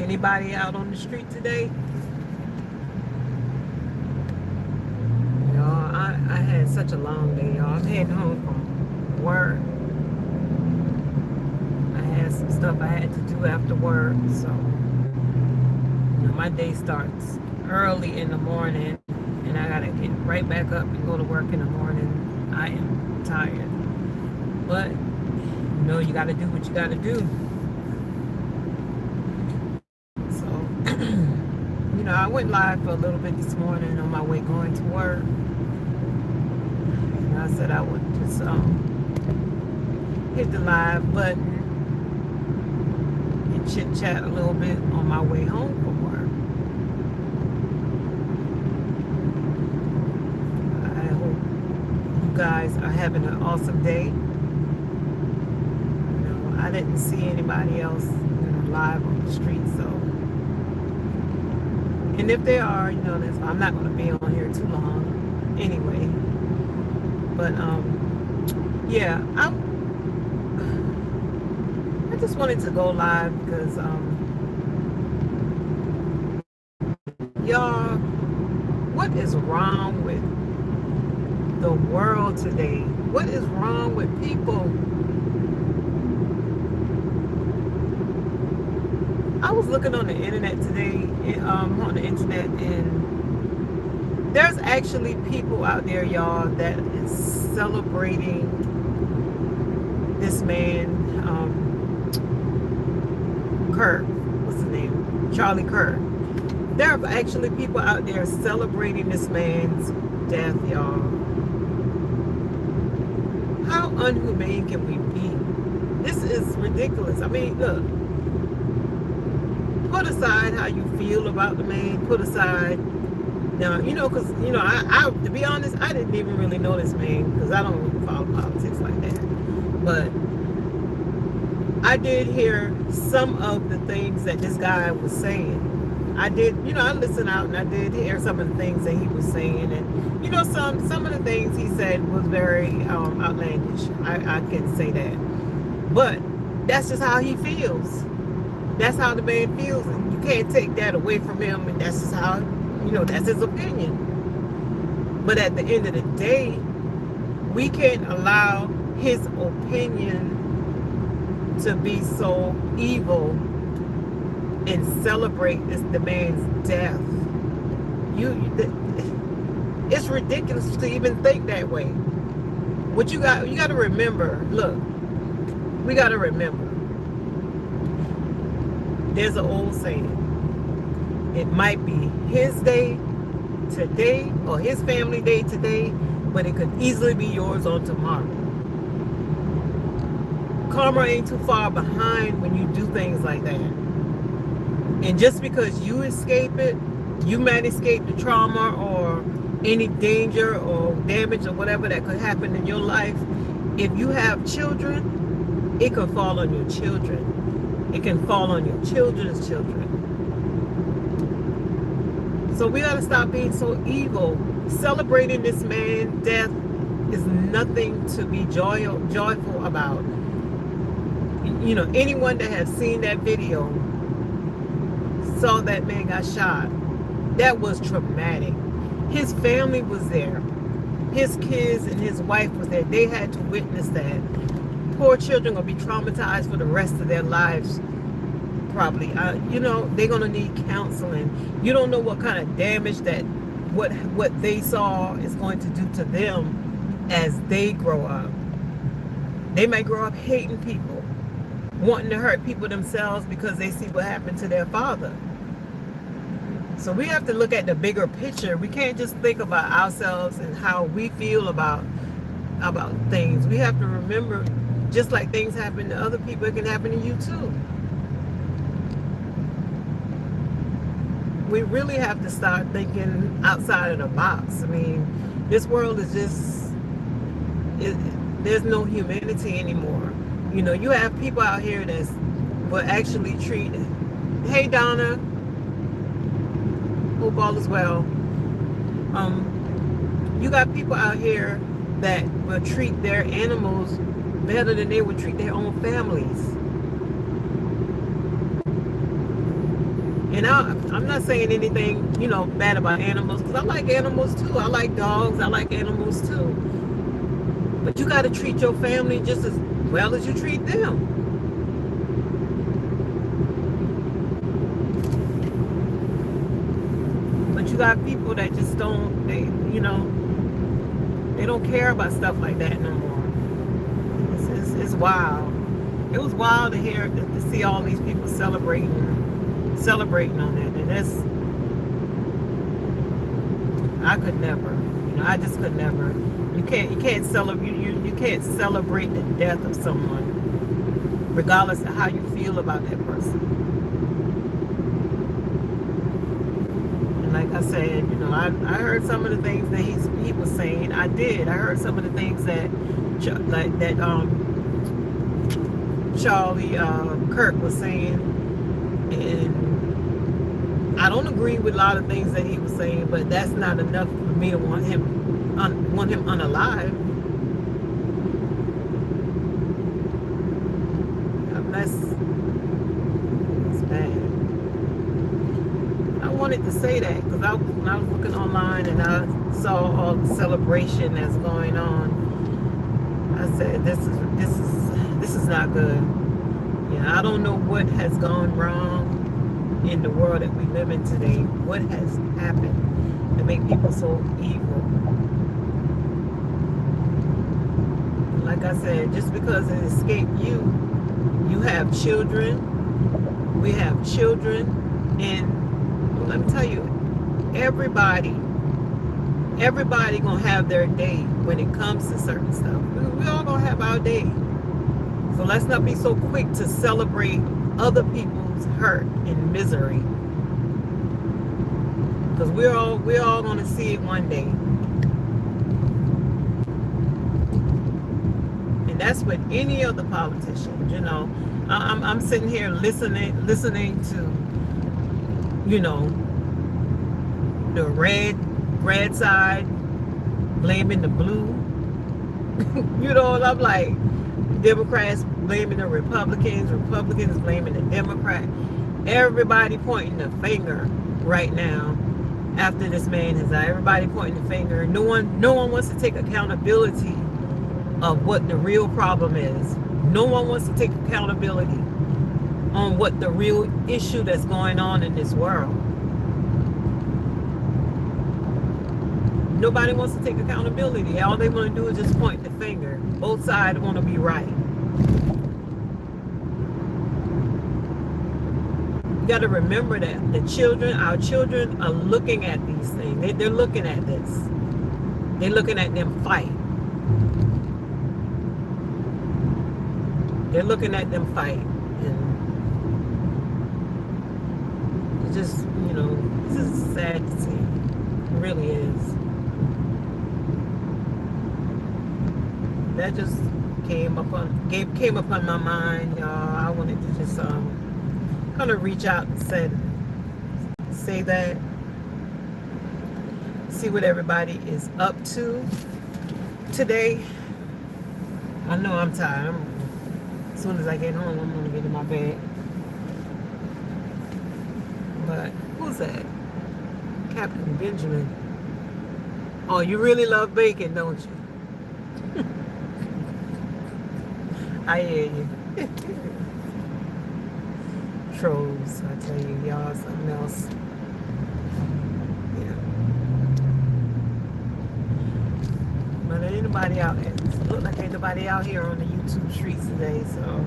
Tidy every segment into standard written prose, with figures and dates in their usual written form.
Anybody out on the street today? Y'all, I had such a long day, y'all. I'm heading home from work. I had some stuff I had to do after work, so my day starts early in the morning, and I gotta get right back up and go to work in the morning. I am tired, but you gotta do what you gotta do. So, I went live for a little bit this morning on my way going to work. And I said I would just hit the live button and chit chat a little bit on my way home from work. I hope you guys are having an awesome day. I didn't see anybody else live on the street, so. And if they are, that's fine. I'm not going to be on here too long anyway. But, yeah, I just wanted to go live because, y'all, what is wrong with the world today? What is wrong with people? I was looking on the internet today, and there's actually people out there, y'all, that is celebrating this man, Kirk. What's his name? Charlie Kirk. There are actually people out there celebrating this man's death, y'all. How unhumane can we be? This is ridiculous. I mean, look. Put aside how you feel about the man. Put aside now, because I to be honest, I didn't even really know this man because I don't really follow politics like that. But I did hear some of the things that this guy was saying. I did, I listened out and I did hear some of the things that he was saying, and some of the things he said was very outlandish. I can say that, but that's just how he feels. That's how the man feels, and you can't take that away from him, and that's just how, that's his opinion. But at the end of the day, we can't allow his opinion to be so evil and celebrate the man's death. It's ridiculous to even think that way. What you got to remember, look, we got to remember, there's an old saying. It might be his day today or his family day today, but it could easily be yours on tomorrow. Karma ain't too far behind when you do things like that. And just because you escape it, you might escape the trauma or any danger or damage or whatever that could happen in your life. If you have children, it can fall on your children. It can fall on your children's children. So we got to stop being so evil. Celebrating this man's death is nothing to be joyful about. Anyone that has seen that video saw that man got shot. That was traumatic. His family was there. His kids and his wife was there. They had to witness that. Poor children are going to be traumatized for the rest of their lives, probably. They're going to need counseling. You don't know what kind of damage that what they saw is going to do to them as they grow up. They may grow up hating people, wanting to hurt people themselves because they see what happened to their father. So we have to look at the bigger picture. We can't just think about ourselves and how we feel about things. We have to remember, just like things happen to other people, it can happen to you too. We really have to start thinking outside of the box. I mean, this world is just, there's no humanity anymore. You have people out here that will actually treat, hey Donna, hope all is well. You got people out here that will treat their animals better than they would treat their own families. And I'm not saying anything, bad about animals, because I like animals too. I like dogs. I like animals too. But you got to treat your family just as well as you treat them. But you got people that just don't, they don't care about stuff like that no more. It's wild. It was wild to see all these people celebrating on that. And I could never. I just could never. You can't celebrate the death of someone, regardless of how you feel about that person. And like I said, I heard some of the things that he was saying. I heard some of the things that Charlie Kirk was saying, and I don't agree with a lot of things that he was saying, but that's not enough for me to want him unalive. That's bad. I wanted to say that because when I was looking online and I saw all the celebration that's going on, I said, this is not good. I don't know what has gone wrong in the world that we live in today. What has happened to make people so evil? Like I said, just because it escaped you, you have children. We have children, and let me tell you, everybody gonna have their day when it comes to certain stuff. We all gonna have our day. So let's not be so quick to celebrate other people's hurt and misery, because we're all gonna see it one day. And that's with any of the politicians. I'm sitting here listening to the red side blaming the blue. And I'm like, Democrats blaming the Republicans blaming the Democrat. Everybody pointing the finger right now after this man has died. Everybody pointing the finger. No one wants to take accountability of what the real problem is. No one wants to take accountability on what the real issue that's going on in this world. Nobody wants to take accountability. All they want to do is just point the finger. Both sides want to be right. You got to remember that our children are looking at these things. They're looking at this. They're looking at them fight. They're looking at them fight. And it's just, this is sad to see. It really is. That just came upon my mind, y'all. I wanted to just kind of reach out and say that, see what everybody is up to today. I know I'm tired. As soon as I get home, I'm gonna get in my bed. But who's that? Captain Benjamin. Oh, you really love bacon, don't you? I hear you. Trolls, I tell you, y'all, something else. Yeah. But ain't nobody out there. It look like ain't nobody out here on the YouTube streets today, so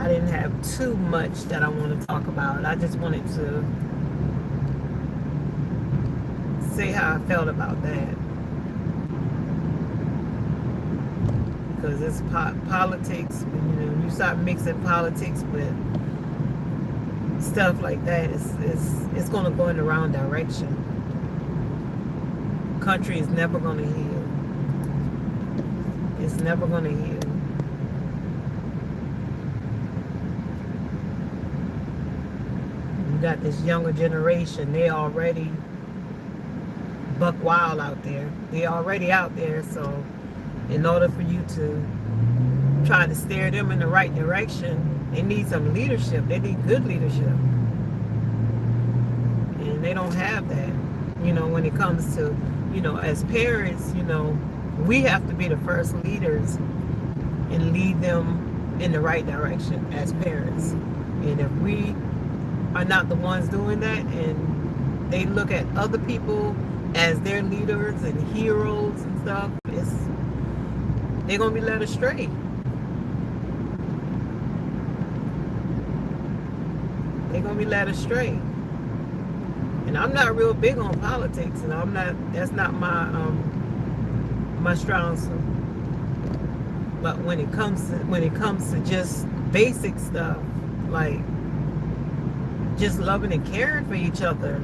I didn't have too much that I want to talk about. I just wanted to say how I felt about that. Because it's politics. You start mixing politics with stuff like that, it's going to go in the wrong direction. Country is never going to heal. It's never going to heal. You got this younger generation. They already buck wild out there. They already out there, so in order for you to try to steer them in the right direction, They need some leadership. They need good leadership. And they don't have that. When it comes to, as parents, we have to be the first leaders and lead them in the right direction as parents. And if we are not the ones doing that, and they look at other people as their leaders and heroes and stuff, they're going to be led astray. They're going to be led astray. And I'm not real big on politics, and that's not my strong suit. But when it comes to just basic stuff, like just loving and caring for each other,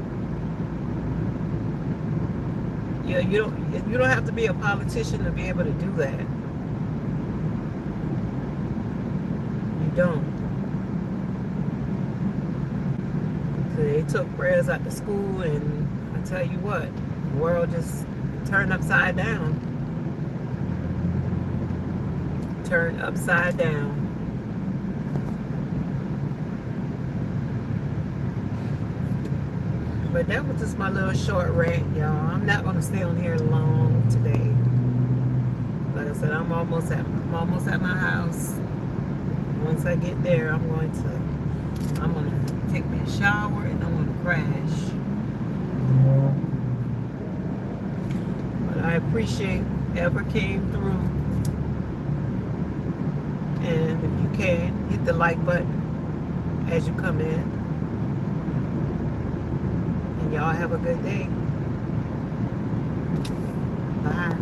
you don't have to be a politician to be able to do that. You don't. So they took prayers out to school, and I tell you what, the world just turned upside down. Turned upside down. But that was just my little short rant, y'all. I'm not gonna stay on here long today. Like I said, I'm almost at my house. Once I get there, I'm gonna take me a shower and I'm gonna crash. But I appreciate whoever came through. And if you can, hit the like button as you come in. And y'all have a good day. Bye.